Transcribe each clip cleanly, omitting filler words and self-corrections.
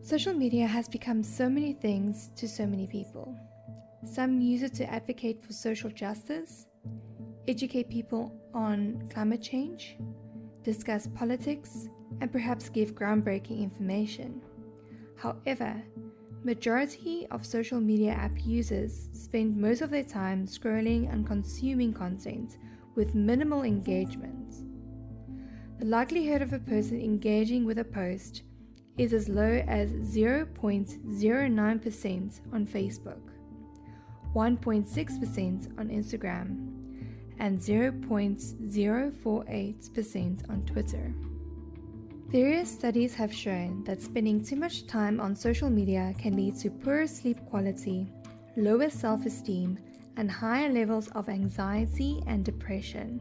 Social media has become so many things to so many people. Some use it to advocate for social justice, educate people on climate change, discuss politics, and perhaps give groundbreaking information. However, majority of social media app users spend most of their time scrolling and consuming content with minimal engagement. The likelihood of a person engaging with a post is as low as 0.09% on Facebook, 1.6% on Instagram, and 0.048% on Twitter. Various studies have shown that spending too much time on social media can lead to poor sleep quality, lower self-esteem, and higher levels of anxiety and depression.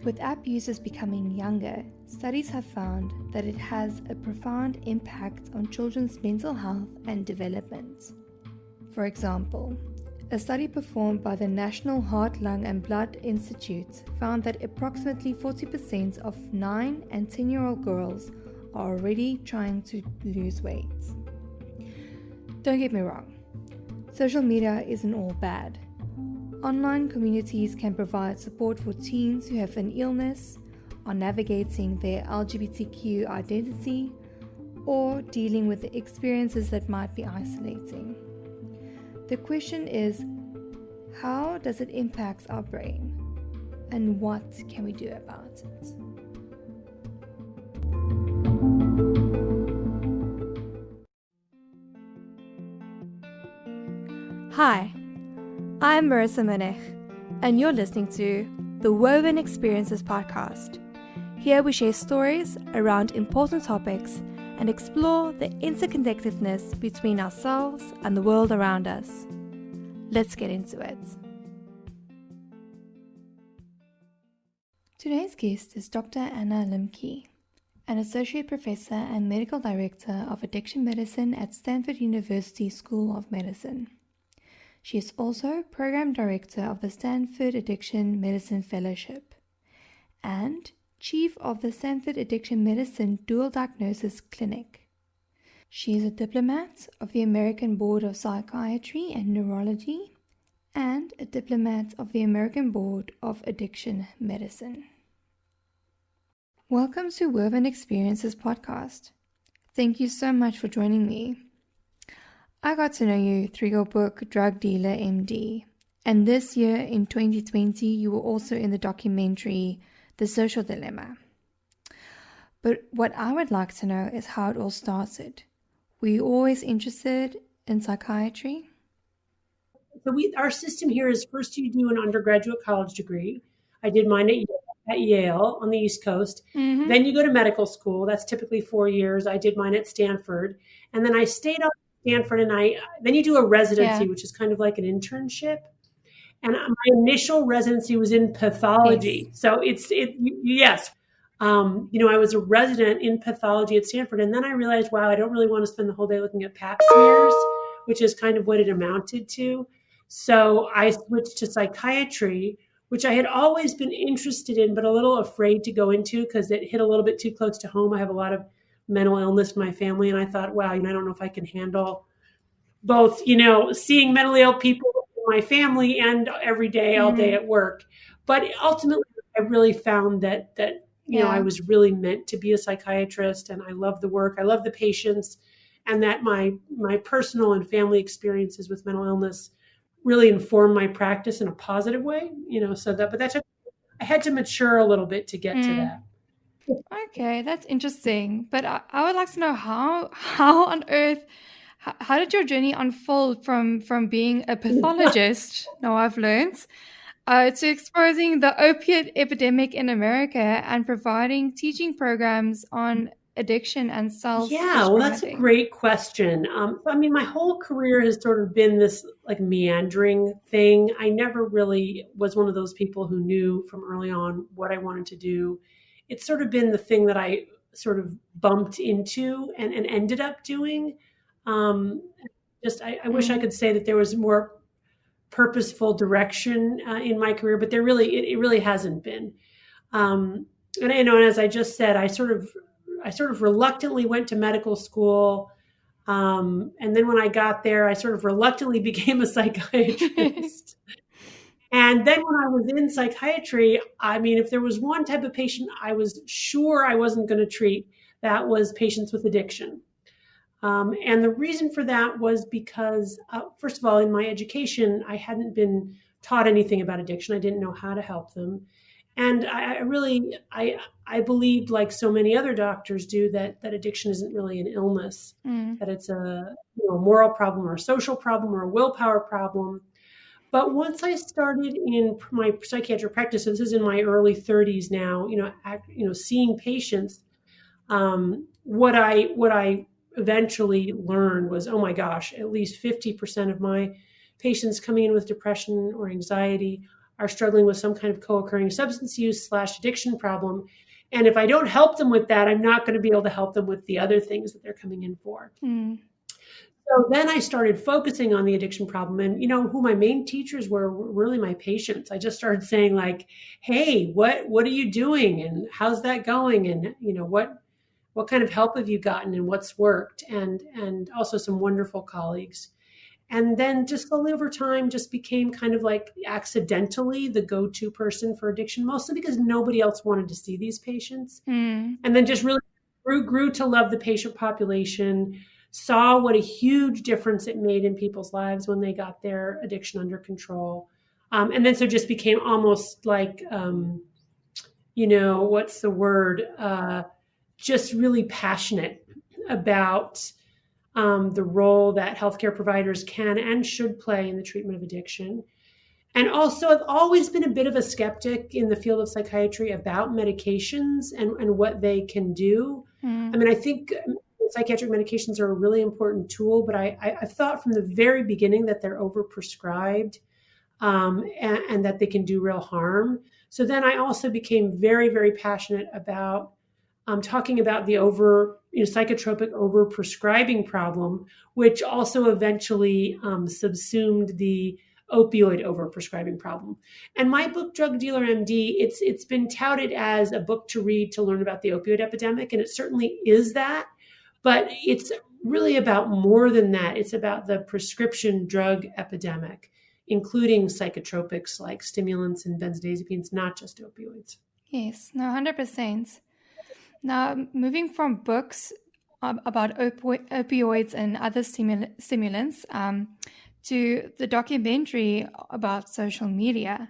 With app users becoming younger, studies have found that it has a profound impact on children's mental health and development. For example, a study performed by the National Heart, Lung and Blood Institute found that approximately 40% of 9 and 10-year-old girls are already trying to lose weight. Don't get me wrong, social media isn't all bad. Online communities can provide support for teens who have an illness, are navigating their LGBTQ identity, or dealing with the experiences that might be isolating. The question is, how does it impact our brain? And what can we do about it? Hi, I'm Marissa Monech, and you're listening to the Woven Experiences podcast. Here we share stories around important topics and explore the interconnectedness between ourselves and the world around us. Let's get into it. Today's guest is Dr. Anna Lembke, an associate professor and medical director of addiction medicine at Stanford University School of Medicine. She is also program director of the Stanford Addiction Medicine Fellowship and chief of the Stanford Addiction Medicine Dual Diagnosis Clinic. She is a diplomat of the American Board of Psychiatry and Neurology and a diplomat of the American Board of Addiction Medicine. Welcome to Woven Experiences podcast. Thank you so much for joining me. I got to know you through your book, Drug Dealer MD. And this year in 2020, you were also in the documentary, The Social Dilemma. But what I would like to know is how it all started. Were you always interested in psychiatry? So our system here is first you do an undergraduate college degree. I did mine at Yale on the East Coast. Mm-hmm. Then you go to medical school. That's typically 4 years. I did mine at Stanford. And then I stayed up Stanford, and then you do a residency, which is kind of like an internship. And my initial residency was in pathology. Yes. So yes. I was a resident in pathology at Stanford, and then I realized, wow, I don't really want to spend the whole day looking at pap smears, which is kind of what it amounted to. So I switched to psychiatry, which I had always been interested in, but a little afraid to go into because it hit a little bit too close to home. I have a lot of mental illness in my family. And I thought, wow, I don't know if I can handle both, seeing mentally ill people in my family and every day, all day at work. But ultimately, I really found that I was really meant to be a psychiatrist, and I love the work. I love the patients, and that my personal and family experiences with mental illness really informed my practice in a positive way, I had to mature a little bit to get to that. Okay, that's interesting. But I would like to know how on earth, how did your journey unfold from being a pathologist, now I've learned, to exposing the opiate epidemic in America and providing teaching programs on addiction and self-prescribing? Yeah, well, that's a great question. My whole career has sort of been this like meandering thing. I never really was one of those people who knew from early on what I wanted to do. It's sort of been the thing that I sort of bumped into and ended up doing. I wish I could say that there was more purposeful direction in my career, but it really hasn't been. and as I just said, I sort of reluctantly went to medical school. And then when I got there, I sort of reluctantly became a psychiatrist. And then when I was in psychiatry, I mean, if there was one type of patient I was sure I wasn't going to treat, that was patients with addiction. And the reason for that was because, first of all, in my education, I hadn't been taught anything about addiction. I didn't know how to help them. And I believed, like so many other doctors do, that addiction isn't really an illness, that it's a moral problem or a social problem or a willpower problem. But once I started in my psychiatric practice, so this is in my early 30s now, seeing patients, what I eventually learned was, oh my gosh, at least 50% of my patients coming in with depression or anxiety are struggling with some kind of co-occurring substance use / addiction problem. And if I don't help them with that, I'm not going to be able to help them with the other things that they're coming in for. So then I started focusing on the addiction problem, and who my main teachers were really my patients. I just started saying, like, hey, what are you doing, and how's that going, and what kind of help have you gotten, and what's worked, and also some wonderful colleagues. And then just slowly over time, just became kind of like accidentally the go-to person for addiction, mostly because nobody else wanted to see these patients. And then just really grew to love the patient population, saw what a huge difference it made in people's lives when they got their addiction under control. And then so just became almost like, what's the word? Just really passionate about the role that healthcare providers can and should play in the treatment of addiction. And also, I've always been a bit of a skeptic in the field of psychiatry about medications and what they can do. I mean, I think psychiatric medications are a really important tool, but I've thought from the very beginning that they're overprescribed and that they can do real harm. So then I also became very, very passionate about talking about the psychotropic overprescribing problem, which also eventually subsumed the opioid overprescribing problem. And my book, Drug Dealer MD, it's been touted as a book to read to learn about the opioid epidemic, and it certainly is that. But it's really about more than that. It's about the prescription drug epidemic, including psychotropics like stimulants and benzodiazepines, not just opioids. Yes, no, 100%. Now, moving from books about opioids and other stimulants to the documentary about social media,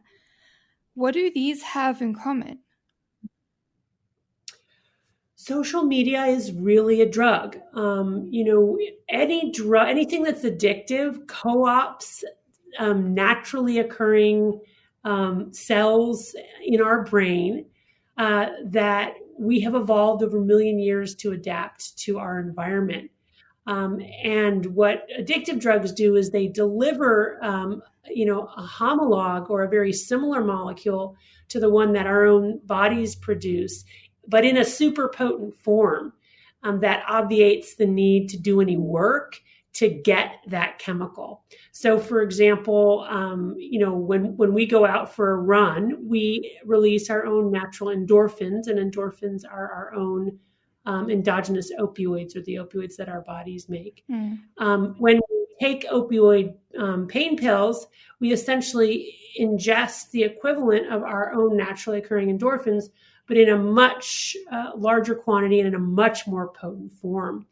what do these have in common? Social media is really a drug. Any drug, anything that's addictive co-ops naturally occurring cells in our brain that we have evolved over a million years to adapt to our environment. And what addictive drugs do is they deliver, a homologue or a very similar molecule to the one that our own bodies produce, but in a super potent form that obviates the need to do any work to get that chemical. So, for example, when we go out for a run, we release our own natural endorphins, and endorphins are our own endogenous opioids, or the opioids that our bodies make. When we take opioid pain pills, we essentially ingest the equivalent of our own naturally occurring endorphins, but in a much larger quantity and in a much more potent form.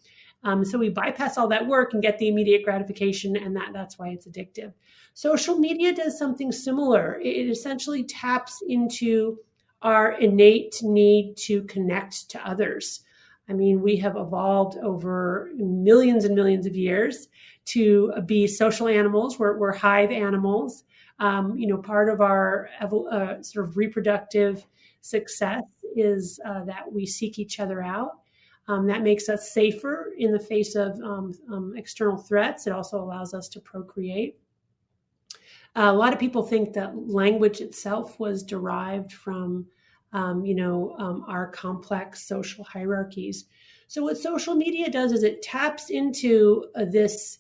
So we bypass all that work and get the immediate gratification, and that's why it's addictive. Social media does something similar. It essentially taps into our innate need to connect to others. I mean, we have evolved over millions and millions of years to be social animals. We're hive animals. Part of our sort of reproductive success is that we seek each other out. That makes us safer in the face of external threats. It also allows us to procreate. A lot of people think that language itself was derived from, our complex social hierarchies. So what social media does is it taps into this,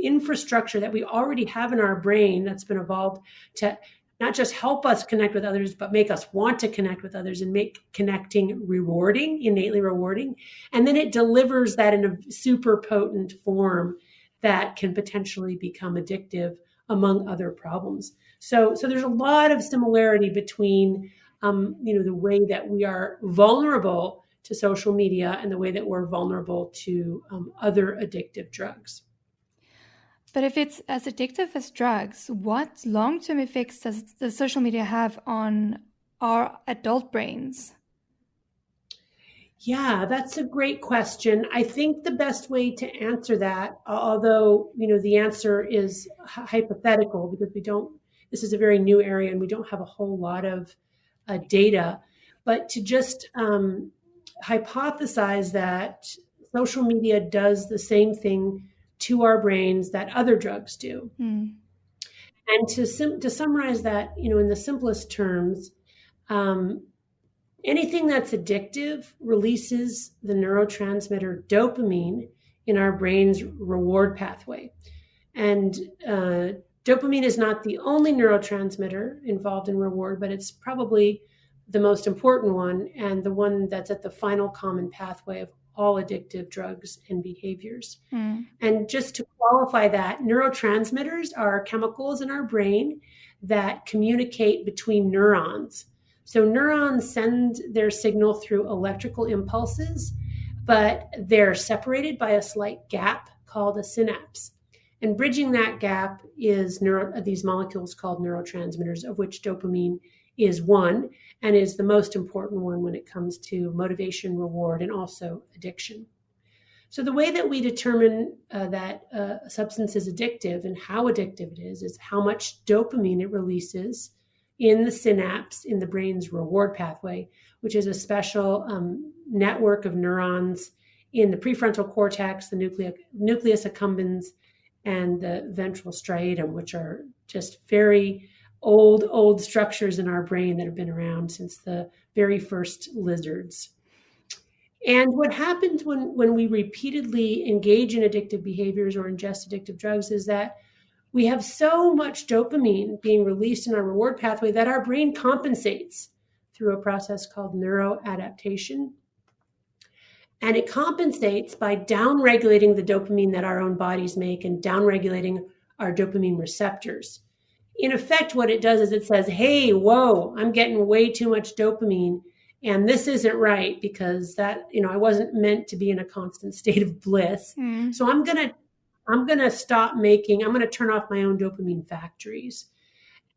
infrastructure that we already have in our brain that's been evolved to not just help us connect with others, but make us want to connect with others and make connecting rewarding, innately rewarding. And then it delivers that in a super potent form that can potentially become addictive, among other problems. So there's a lot of similarity between, the way that we are vulnerable to social media and the way that we're vulnerable to other addictive drugs. But if it's as addictive as drugs, what long-term effects does the social media have on our adult brains? Yeah, that's a great question. I think the best way to answer that, although, the answer is hypothetical because this is a very new area and we don't have a whole lot of data, but to just hypothesize that social media does the same thing to our brains that other drugs do. Mm. And to summarize that, in the simplest terms, anything that's addictive releases the neurotransmitter dopamine in our brain's reward pathway. And dopamine is not the only neurotransmitter involved in reward, but it's probably the most important one and the one that's at the final common pathway of all addictive drugs and behaviors. Mm. And just to qualify that, neurotransmitters are chemicals in our brain that communicate between neurons. So neurons send their signal through electrical impulses, but they're separated by a slight gap called a synapse. And bridging that gap is these molecules called neurotransmitters, of which dopamine is one and is the most important one when it comes to motivation, reward, and also addiction. So the way that we determine that a substance is addictive and how addictive it is how much dopamine it releases in the synapse in the brain's reward pathway, which is a special network of neurons in the prefrontal cortex, the nucleus accumbens, and the ventral striatum, which are just very old structures in our brain that have been around since the very first lizards. And what happens when we repeatedly engage in addictive behaviors or ingest addictive drugs is that we have so much dopamine being released in our reward pathway that our brain compensates through a process called neuroadaptation. And it compensates by downregulating the dopamine that our own bodies make and downregulating our dopamine receptors. In effect, what it does is it says, hey, whoa, I'm getting way too much dopamine. And this isn't right because that, I wasn't meant to be in a constant state of bliss. Mm. So I'm going to turn off my own dopamine factories.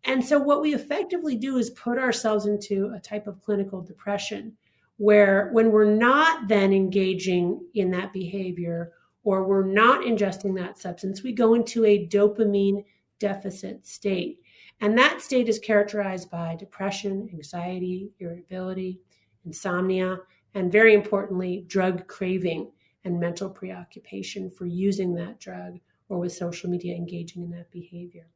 And so what we effectively do is put ourselves into a type of clinical depression where when we're not then engaging in that behavior or we're not ingesting that substance, we go into a dopamine deficit state. And that state is characterized by depression, anxiety, irritability, insomnia, and very importantly, drug craving and mental preoccupation for using that drug or with social media engaging in that behavior.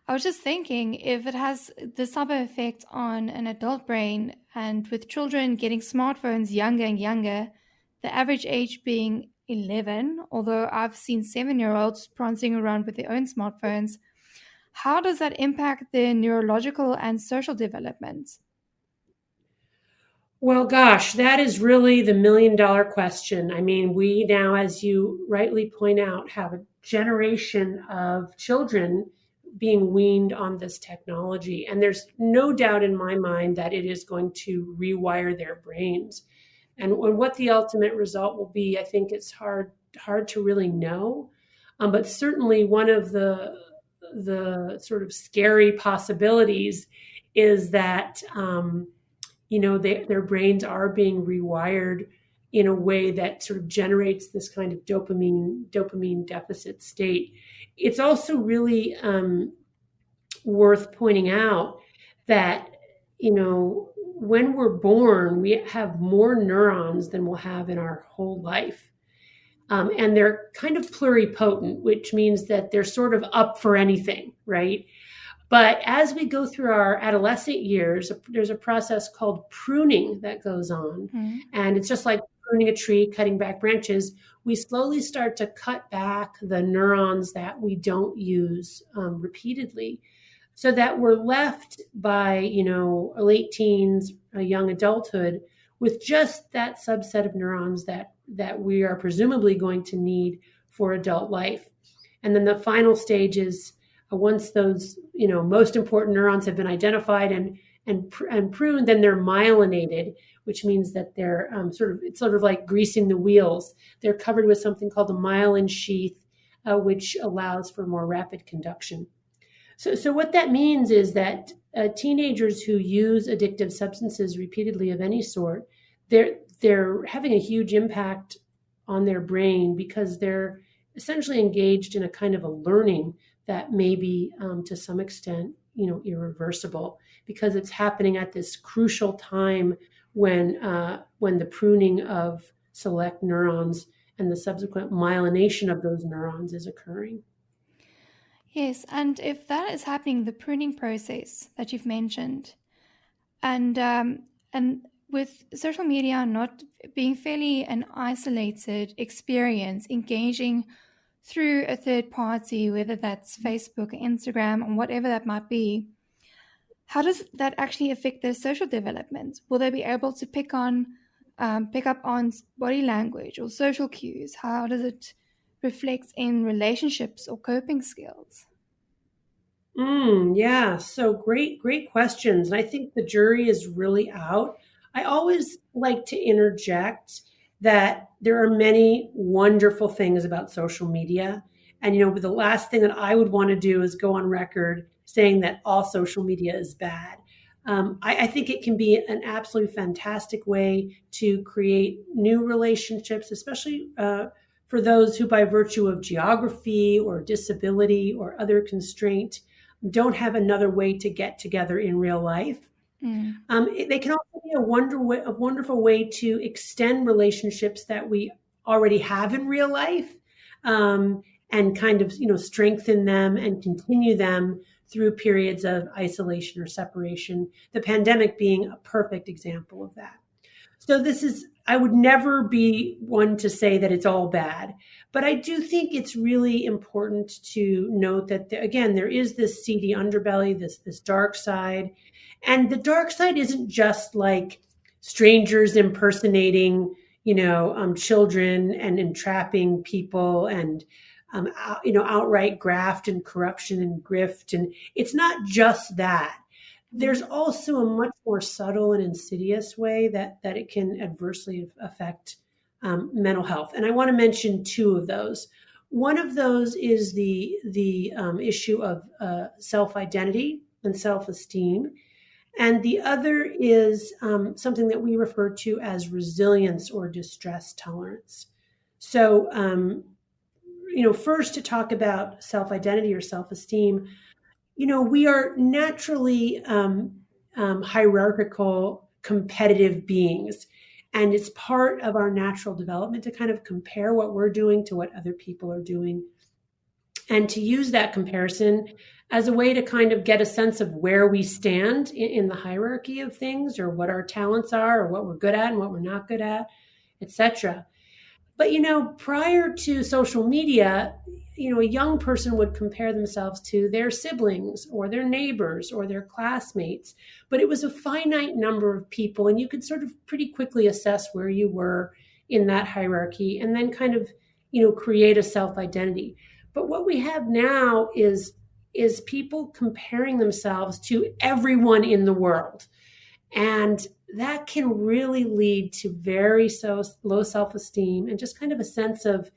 I was just thinking if it has this type of effect on an adult brain and with children getting smartphones younger and younger, the average age being 11, although I've seen 7-year-olds prancing around with their own smartphones, how does that impact their neurological and social development? Well, gosh, that is really the $1 million question. I mean, we now, as you rightly point out, have a generation of children being weaned on this technology. And there's no doubt in my mind that it is going to rewire their brains. And what the ultimate result will be, I think it's hard to really know. But certainly one of the sort of scary possibilities is that, their brains are being rewired in a way that sort of generates this kind of dopamine deficit state. It's also really worth pointing out that, when we're born, we have more neurons than we'll have in our whole life. And they're kind of pluripotent, which means that they're sort of up for anything, right? But as we go through our adolescent years, there's a process called pruning that goes on. Mm-hmm. And it's just like pruning a tree, cutting back branches. We slowly start to cut back the neurons that we don't use repeatedly. so that we're left by, late teens, a young adulthood with just that subset of neurons that we are presumably going to need for adult life. And then the final stage is, once those, most important neurons have been identified and pruned, then they're myelinated, which means that they're it's sort of like greasing the wheels. They're covered with something called the myelin sheath, which allows for more rapid conduction. So what that means is that teenagers who use addictive substances repeatedly of any sort, they're having a huge impact on their brain because they're essentially engaged in a kind of a learning that may be, to some extent, irreversible, because it's happening at this crucial time when the pruning of select neurons and the subsequent myelination of those neurons is occurring. Yes, and if that is happening, the pruning process that you've mentioned, and with social media not being fairly an isolated experience, engaging through a third party, whether that's Facebook or Instagram or whatever that might be, how does that actually affect their social development? Will they be able to pick up on body language or social cues? How does it reflect in relationships or coping skills? Yeah, so great questions. And I think the jury is really out. I always like to interject that there are many wonderful things about social media. And, the last thing that I would want to do is go on record saying that all social media is bad. I think it can be an absolutely fantastic way to create new relationships, especially for those who, by virtue of geography or disability or other constraint, don't have another way to get together in real life. They can also be a wonderful way to extend relationships that we already have in real life, and kind of, strengthen them and continue them through periods of isolation or separation. The pandemic being a perfect example of that. So I would never be one to say that it's all bad, but I do think it's really important to note that, again, there is this seedy underbelly, this dark side. And the dark side isn't just like strangers impersonating, children and entrapping people and, outright graft and corruption and grift. And it's not just that. There's also a much more subtle and insidious way that it can adversely affect mental health. And I want to mention two of those. One of those is the issue of self-identity and self-esteem. And the other is something that we refer to as resilience or distress tolerance. So, first, to talk about self-identity or self-esteem, we are naturally hierarchical, competitive beings. And it's part of our natural development to kind of compare what we're doing to what other people are doing. And to use that comparison as a way to kind of get a sense of where we stand in the hierarchy of things, or what our talents are, or what we're good at and what we're not good at, etc. But, prior to social media, a young person would compare themselves to their siblings or their neighbors or their classmates. But it was a finite number of people, and you could sort of pretty quickly assess where you were in that hierarchy and then kind of, create a self-identity. But what we have now is people comparing themselves to everyone in the world. And that can really lead to very low self-esteem and just kind of a sense of,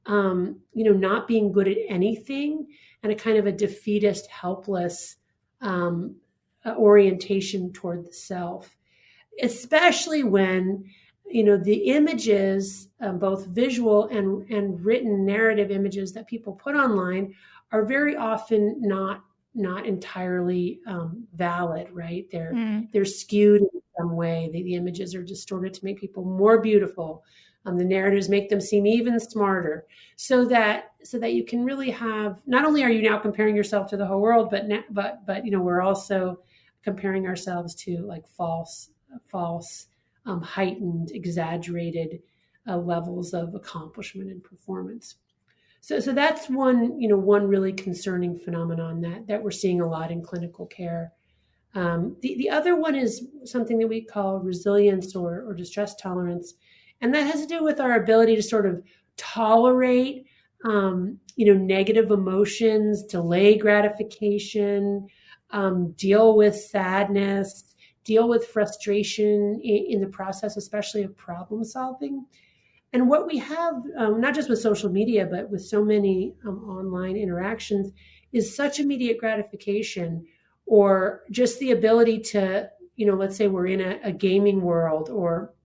not being good at anything, and a kind of a defeatist, helpless orientation toward the self, especially when, the images, both visual and written narrative images that people put online are very often not entirely valid, right? They're skewed in some way. The images are distorted to make people more beautiful. The narratives make them seem even smarter, so that you can really have, not only are you now comparing yourself to the whole world, but we're also comparing ourselves to like false, heightened, exaggerated levels of accomplishment and performance. So that's one really concerning phenomenon that we're seeing a lot in clinical care. The other one is something that we call resilience or distress tolerance, and that has to do with our ability to sort of tolerate, negative emotions, delay gratification, deal with sadness, deal with frustration in the process, especially of problem solving. And what we have, not just with social media, but with so many online interactions, is such immediate gratification, or just the ability to, let's say we're in a gaming world or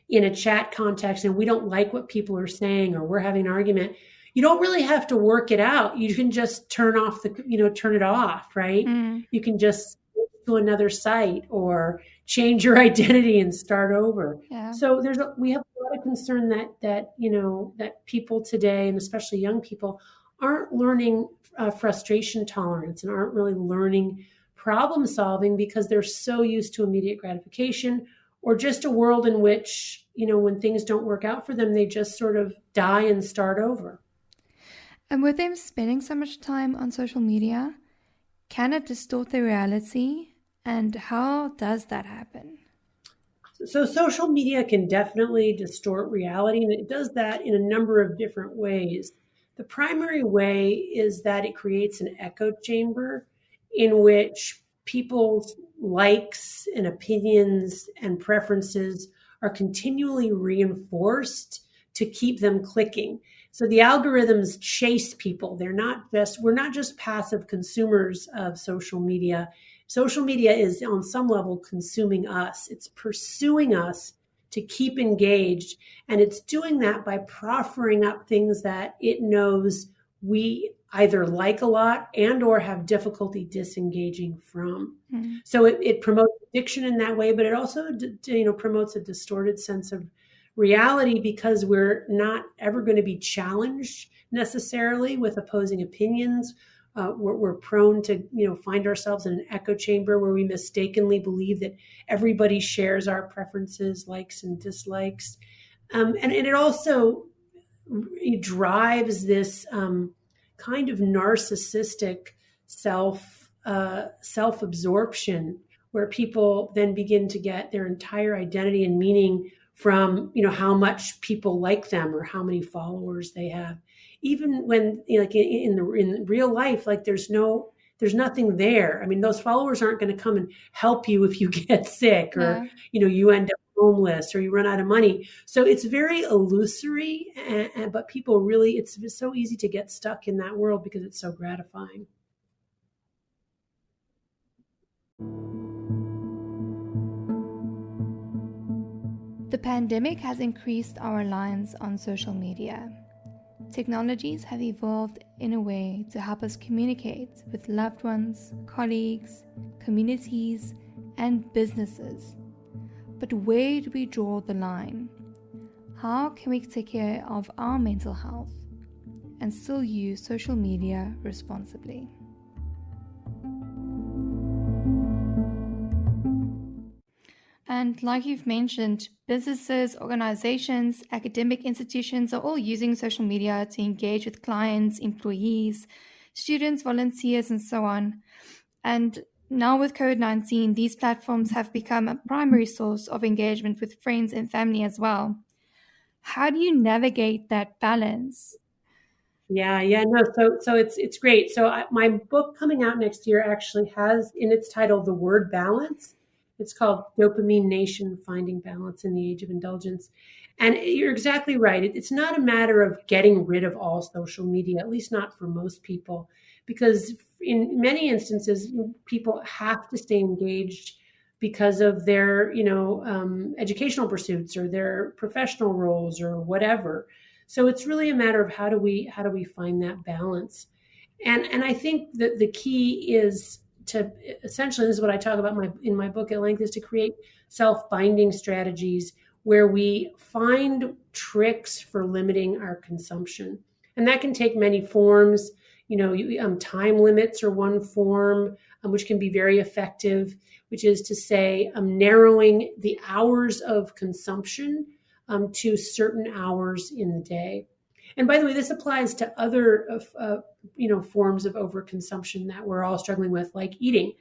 in a chat context and we don't like what people are saying, or we're having an argument. You don't really have to work it out. You can just turn it off, right? You can just go to another site or change your identity and start over. Yeah. So we have a lot of concern that people today, and especially young people, aren't learning frustration tolerance and aren't really learning problem solving because they're so used to immediate gratification, or just a world in which, when things don't work out for them, they just sort of die and start over. And with them spending so much time on social media, can it distort their reality? And how does that happen? So social media can definitely distort reality, and it does that in a number of different ways. The primary way is that it creates an echo chamber in which people's likes and opinions and preferences are continually reinforced to keep them clicking. So the algorithms chase people. We're not just passive consumers of social media. Social media is on some level consuming us. It's pursuing us to keep engaged. And it's doing that by proffering up things that it knows we either like a lot and or have difficulty disengaging from. So it promotes addiction in that way, but it also promotes a distorted sense of reality, because we're not ever going to be challenged necessarily with opposing opinions. We're prone to find ourselves in an echo chamber where we mistakenly believe that everybody shares our preferences, likes and dislikes, and it also drives this kind of narcissistic self-absorption, where people then begin to get their entire identity and meaning from how much people like them or how many followers they have, even when like in real life, like there's nothing there. I mean, those followers aren't going to come and help you if you get sick, or you end up homeless, or you run out of money. So it's very illusory, but people really, it's so easy to get stuck in that world because it's so gratifying. The pandemic has increased our reliance on social media. Technologies have evolved in a way to help us communicate with loved ones, colleagues, communities, and businesses. But where do we draw the line? How can we take care of our mental health and still use social media responsibly? And like you've mentioned, businesses, organizations, academic institutions are all using social media to engage with clients, employees, students, volunteers, and so on. And now with COVID-19, these platforms have become a primary source of engagement with friends and family as well. How do you navigate that balance? Yeah, no. So it's great. So my book coming out next year actually has in its title the word balance. It's called Dopamine Nation: Finding Balance in the Age of Indulgence. And you're exactly right. It's not a matter of getting rid of all social media, at least not for most people, because in many instances, people have to stay engaged because of their, educational pursuits or their professional roles or whatever. So it's really a matter of how do we find that balance. And I think that the key is to essentially, this is what I talk about in my book at length, is to create self-binding strategies where we find tricks for limiting our consumption. And that can take many forms. Time limits are one form, which can be very effective, which is to say narrowing the hours of consumption to certain hours in the day. And by the way, this applies to other, forms of overconsumption that we're all struggling with, like eating.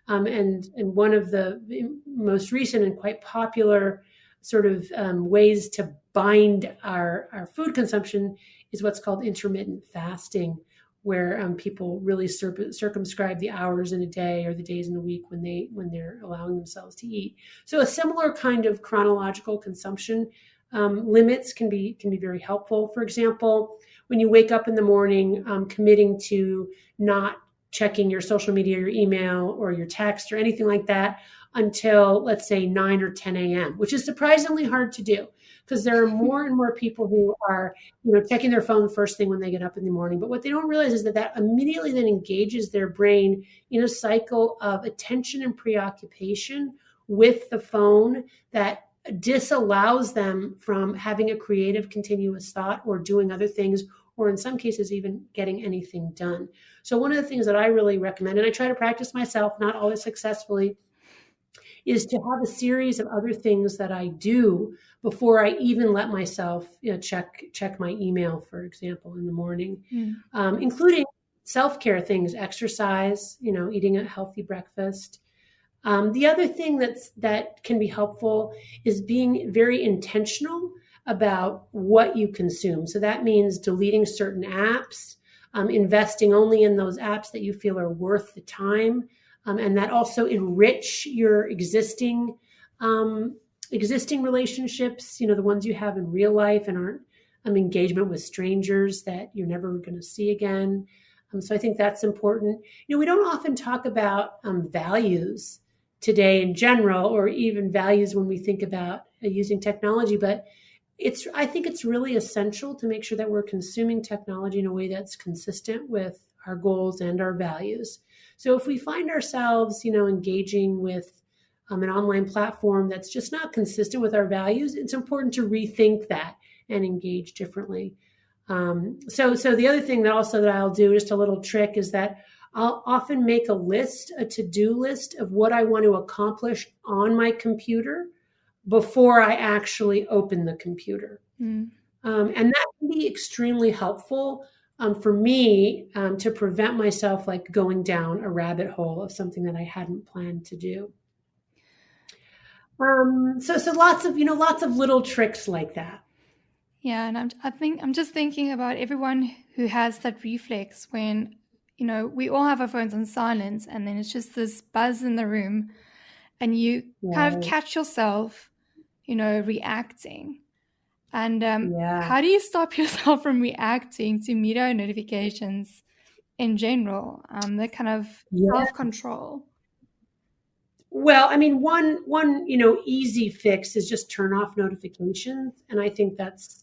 And one of the most recent and quite popular sort of ways to bind our food consumption is what's called intermittent fasting, where people really circumscribe the hours in a day or the days in the week when they're allowing themselves to eat. So a similar kind of chronological consumption limits can be very helpful. For example, when you wake up in the morning, committing to not checking your social media, your email, or your text, or anything like that until, let's say, 9 or 10 a.m., which is surprisingly hard to do because there are more and more people who are, checking their phone first thing when they get up in the morning. But what they don't realize is that immediately then engages their brain in a cycle of attention and preoccupation with the phone that disallows them from having a creative, continuous thought or doing other things, or in some cases, even getting anything done. So one of the things that I really recommend, and I try to practice myself, not always successfully, is to have a series of other things that I do before I even let myself check my email, for example, in the morning, including self-care things, exercise, eating a healthy breakfast. The other thing that can be helpful is being very intentional about what you consume. So that means deleting certain apps, investing only in those apps that you feel are worth the time, and that also enrich your existing relationships, the ones you have in real life and aren't engagement with strangers that you're never going to see again. So I think that's important. We don't often talk about values today in general, or even values when we think about using technology, but I think it's really essential to make sure that we're consuming technology in a way that's consistent with our goals and our values. So if we find ourselves, engaging with an online platform that's just not consistent with our values, it's important to rethink that and engage differently. So the other thing that I'll do, just a little trick, is that I'll often make a to-do list of what I want to accomplish on my computer before I actually open the computer. And that can be extremely helpful for me to prevent myself like going down a rabbit hole of something that I hadn't planned to do. So lots of little tricks like that. Yeah, and I'm just thinking about everyone who has that reflex when, we all have our phones on silent, and then it's just this buzz in the room, and you kind of catch yourself, reacting. And how do you stop yourself from reacting to media notifications in general? That kind of self-control. Well, one easy fix is just turn off notifications, and I think that's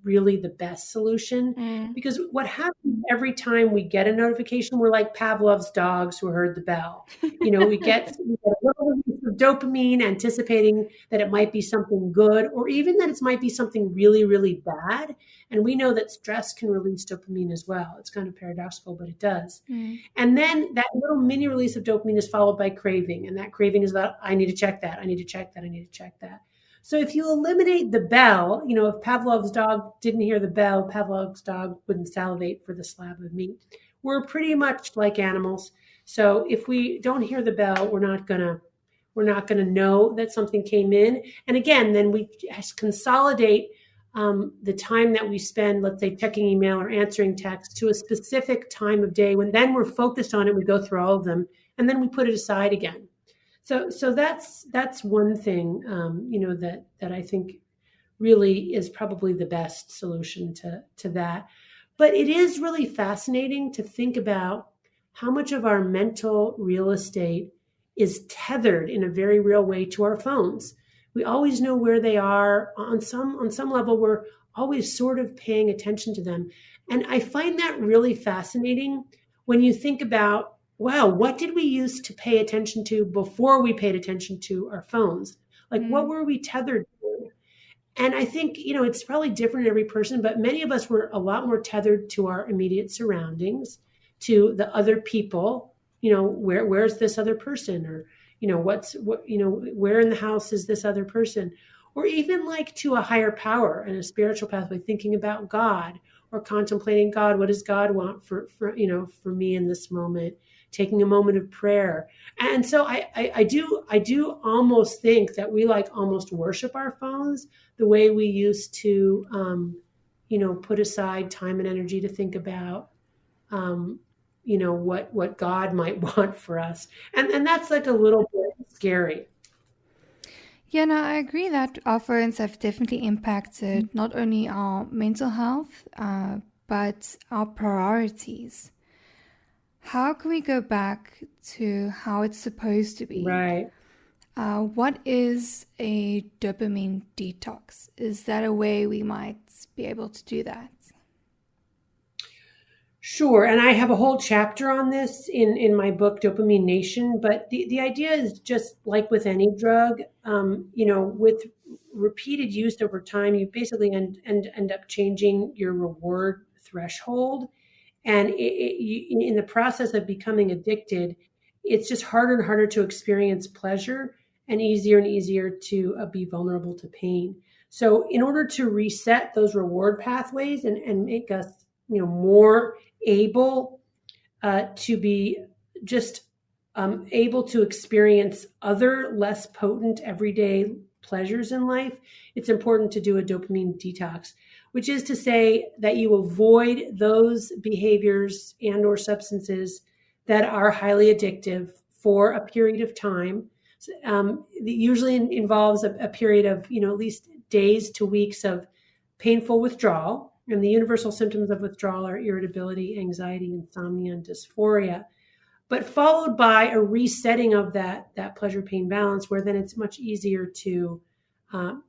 really the best solution, because what happens every time we get a notification, we're like Pavlov's dogs who heard the bell. We get a little release of dopamine, anticipating that it might be something good, or even that it might be something really, really bad. And we know that stress can release dopamine as well. It's kind of paradoxical, but it does. And then that little mini release of dopamine is followed by craving. And that craving is about, I need to check that. I need to check that. I need to check that. So if you eliminate the bell, if Pavlov's dog didn't hear the bell, Pavlov's dog wouldn't salivate for the slab of meat. We're pretty much like animals. So if we don't hear the bell, we're not gonna know that something came in. And again, then we consolidate the time that we spend, let's say, checking email or answering text, to a specific time of day, when then we're focused on it. We go through all of them, and then we put it aside again. So that's one thing, that I think really is probably the best solution to that. But it is really fascinating to think about how much of our mental real estate is tethered in a very real way to our phones. We always know where they are. On some level, we're always sort of paying attention to them. And I find that really fascinating when you think about, wow, what did we used to pay attention to before we paid attention to our phones? Like, what were we tethered to? And I think, it's probably different in every person, but many of us were a lot more tethered to our immediate surroundings, to the other people. Where's this other person? Or, where in the house is this other person? or even like to a higher power and a spiritual pathway, thinking about God or contemplating God. What does God want for me in this moment? Taking a moment of prayer. And so I do almost think that we like almost worship our phones the way we used to, put aside time and energy to think about, um, what God might want for us. And that's like a little bit scary. Yeah, no, I agree that our phones have definitely impacted not only our mental health, but our priorities. How can we go back to how it's supposed to be? Right. What is a dopamine detox? Is that a way we might be able to do that? Sure. And I have a whole chapter on this in my book, Dopamine Nation. But the idea is just like with any drug, with repeated use over time, you basically end up changing your reward threshold. And in the process of becoming addicted, it's just harder and harder to experience pleasure and easier to be vulnerable to pain. So in order to reset those reward pathways and make us more able to be just able to experience other less potent everyday pleasures in life, it's important to do a dopamine detox, which is to say that you avoid those behaviors and or substances that are highly addictive for a period of time. It usually involves a period of at least days to weeks of painful withdrawal. And the universal symptoms of withdrawal are irritability, anxiety, insomnia, and dysphoria, but followed by a resetting of that pleasure pain balance, where then it's much easier to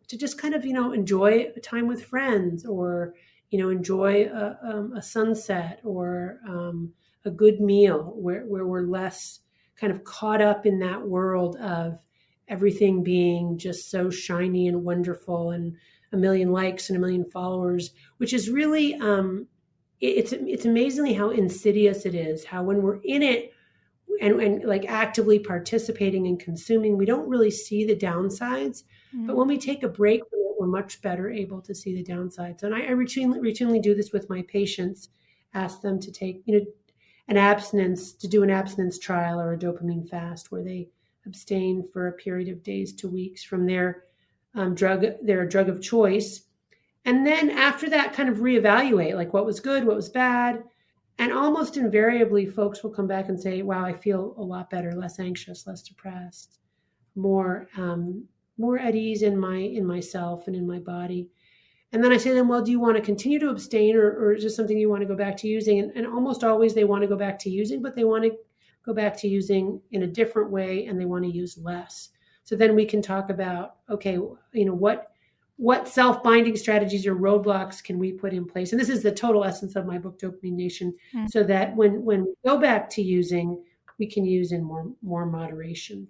just kind of enjoy a time with friends, or enjoy a sunset, or a good meal, where we're less kind of caught up in that world of everything being just so shiny and wonderful and a million likes and a million followers, which is really it's amazingly how insidious it is, how when we're in it and like actively participating and consuming, we don't really see the downsides. But when we take a break from it, we're much better able to see the downsides. And I routinely do this with my patients, ask them to take an abstinence trial or a dopamine fast, where they abstain for a period of days to weeks from their drug of choice. And then after that, kind of reevaluate like what was good, what was bad. And almost invariably, folks will come back and say, wow, I feel a lot better, less anxious, less depressed, more at ease in myself and in my body. And then I say to them, well, do you want to continue to abstain, or is this something you want to go back to using? And almost always they want to go back to using, but they want to go back to using in a different way, and they want to use less. So then we can talk about, okay, what self-binding strategies or roadblocks can we put in place? And this is the total essence of my book, Dopamine Nation, so that when we go back to using, we can use in more moderation.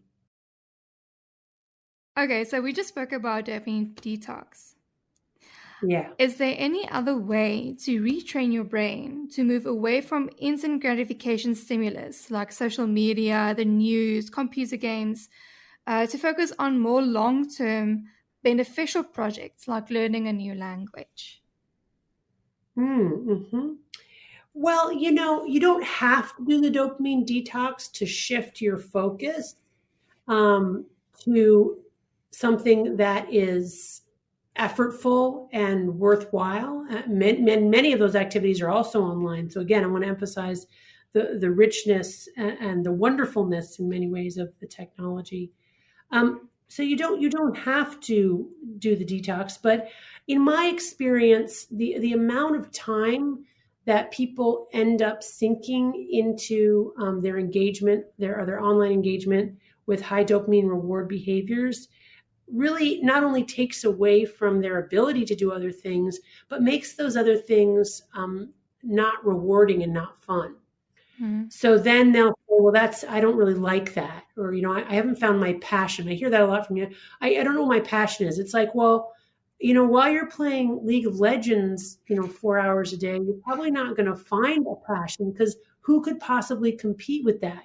Okay, so we just spoke about dopamine detox. Yeah. Is there any other way to retrain your brain to move away from instant gratification stimulus like social media, the news, computer games, to focus on more long-term beneficial projects like learning a new language? Mm-hmm. Well, you don't have to do the dopamine detox to shift your focus to something that is effortful and worthwhile. Many of those activities are also online. So again, I want to emphasize the richness and the wonderfulness in many ways of the technology. So you don't have to do the detox, but in my experience, the amount of time that people end up sinking into their engagement, their online engagement with high dopamine reward behaviors, really not only takes away from their ability to do other things, but makes those other things not rewarding and not fun. So then they'll say, well, I don't really like that. Or, I haven't found my passion. I hear that a lot from you. I don't know what my passion is. It's like, well, while you're playing League of Legends, 4 hours a day, you're probably not going to find a passion, because who could possibly compete with that?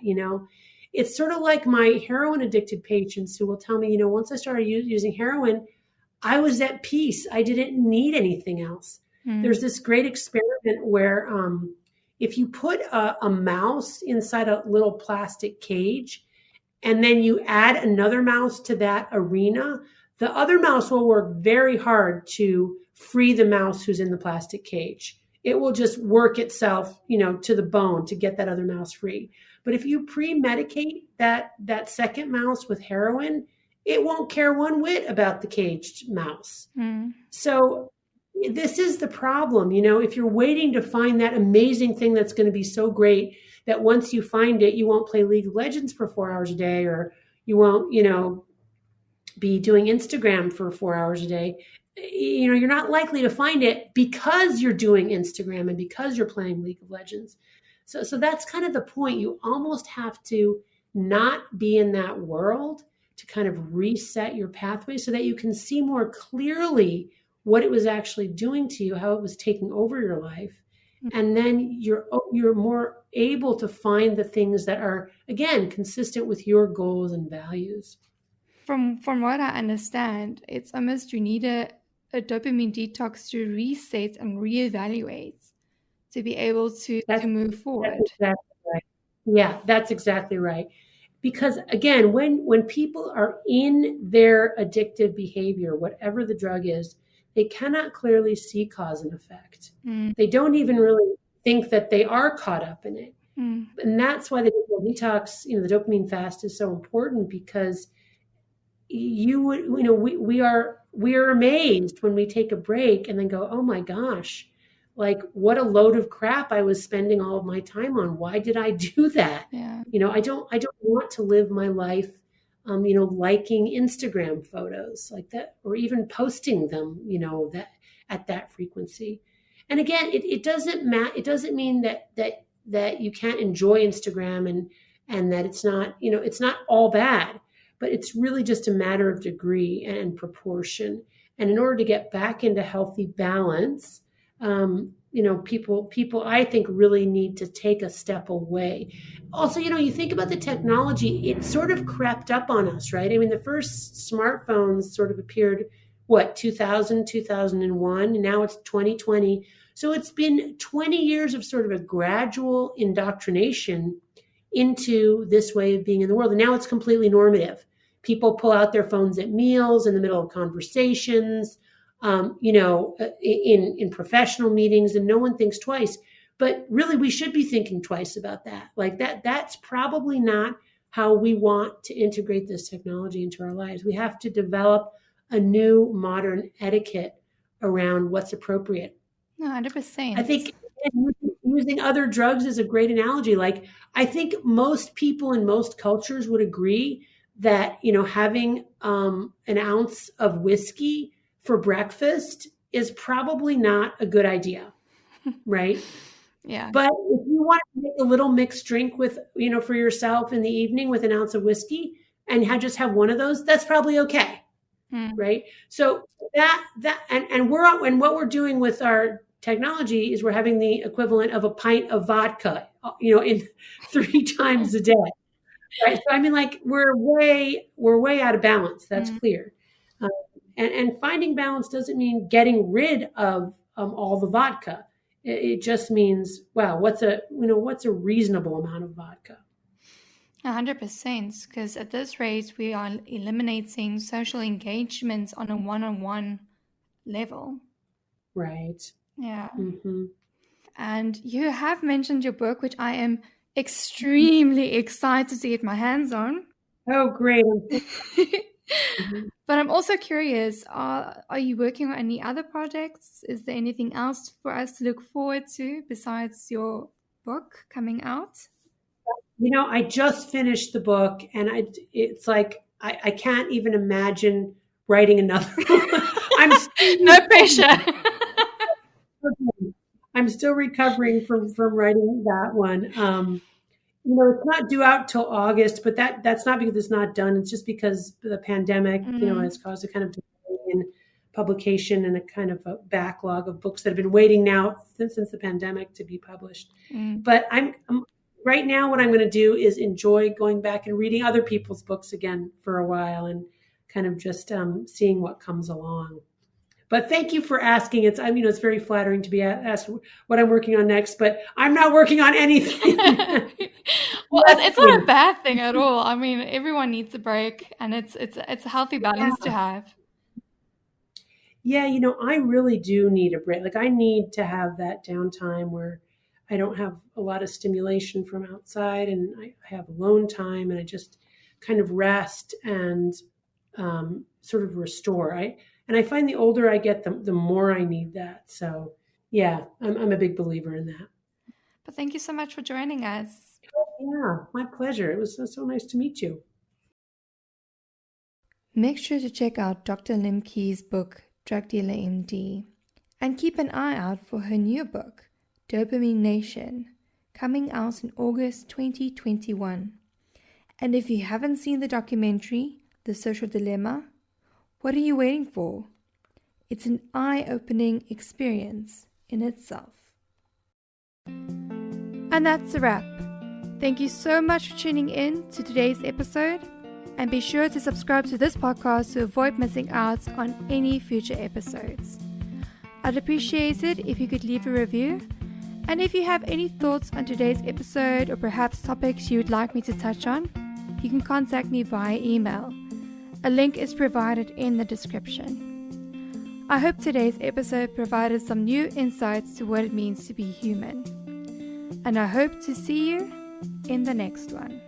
It's sort of like my heroin addicted patients who will tell me, once I started using heroin, I was at peace. I didn't need anything else. There's this great experiment where if you put a mouse inside a little plastic cage and then you add another mouse to that arena, the other mouse will work very hard to free the mouse who's in the plastic cage. It will just work itself, to the bone to get that other mouse free. But if you pre-medicate that second mouse with heroin, it won't care one whit about the caged mouse. So this is the problem. If you're waiting to find that amazing thing that's going to be so great that once you find it, you won't play League of Legends for 4 hours a day, or you won't, be doing Instagram for 4 hours a day. You're not likely to find it because you're doing Instagram and because you're playing League of Legends. So that's kind of the point. You almost have to not be in that world to kind of reset your pathway so that you can see more clearly what it was actually doing to you, how it was taking over your life. And then you're more able to find the things that are, again, consistent with your goals and values. From what I understand, it's almost you need a dopamine detox to reset and reevaluate to be able to move forward. That's exactly right. Yeah, that's exactly right. Because again, when people are in their addictive behavior, whatever the drug is, they cannot clearly see cause and effect. They don't even really think that they are caught up in it. And that's why the detox, the dopamine fast is so important, because we are amazed when we take a break and then go, oh my gosh, like what a load of crap I was spending all of my time on. Why did I do that? Yeah. I don't want to live my life, liking Instagram photos like that, or even posting them, that at that frequency. And again, it doesn't it doesn't mean that you can't enjoy Instagram and that it's not, it's not all bad, but it's really just a matter of degree and proportion. And in order to get back into healthy balance, people I think really need to take a step away. Also, you think about the technology, it sort of crept up on us, right? I mean, the first smartphones sort of appeared, 2000, 2001, and now it's 2020. So it's been 20 years of sort of a gradual indoctrination into this way of being in the world. And now it's completely normative. People pull out their phones at meals, in the middle of conversations, in professional meetings, and no one thinks twice. But really, we should be thinking twice about that. Like that's probably not how we want to integrate this technology into our lives. We have to develop a new modern etiquette around what's appropriate. No, 100%. I think using other drugs is a great analogy. Like, I think most people in most cultures would agree that, having an ounce of whiskey for breakfast is probably not a good idea, right? Yeah. But if you want to make a little mixed drink with, for yourself in the evening with an ounce of whiskey and just have one of those, that's probably okay, right? So and what we're doing with our technology is we're having the equivalent of a pint of vodka, in 3 times a day. Right. So I mean, like we're way out of balance. That's clear. And finding balance doesn't mean getting rid of all the vodka. It just means, wow, what's a reasonable amount of vodka? 100%, because at this rate we are eliminating social engagements on a one-on-one level. Right. Yeah. Mm-hmm. And you have mentioned your book, which I am extremely excited to get my hands on. Oh, great. But I'm also curious, are you working on any other projects? Is there anything else for us to look forward to besides your book coming out? I just finished the book, and it's like I can't even imagine writing another one. No pressure. I'm still recovering from writing that one. It's not due out till August, but that's not because it's not done. It's just because the pandemic, has caused a kind of delay in publication and a kind of a backlog of books that have been waiting now since the pandemic to be published. But I'm right now, what I'm going to do is enjoy going back and reading other people's books again for a while and kind of just seeing what comes along. But thank you for asking. It's very flattering to be asked what I'm working on next, but I'm not working on anything. Well, it's not a bad thing at all. I mean, everyone needs a break, and it's a healthy balance to have. Yeah, I really do need a break. Like I need to have that downtime where I don't have a lot of stimulation from outside, and I have alone time, and I just kind of rest and sort of restore. I find the older I get, the more I need that. So yeah, I'm a big believer in that. But thank you so much for joining us. Yeah, my pleasure. It was so nice to meet you. Make sure to check out Dr. Lembke's book, Drug Dealer MD, and keep an eye out for her new book, Dopamine Nation, coming out in August 2021. And if you haven't seen the documentary, The Social Dilemma, what are you waiting for? It's an eye-opening experience in itself. And that's a wrap. Thank you so much for tuning in to today's episode, and be sure to subscribe to this podcast to avoid missing out on any future episodes. I'd appreciate it if you could leave a review, and if you have any thoughts on today's episode or perhaps topics you would like me to touch on, you can contact me via email. A link is provided in the description. I hope today's episode provided some new insights to what it means to be human. And I hope to see you in the next one.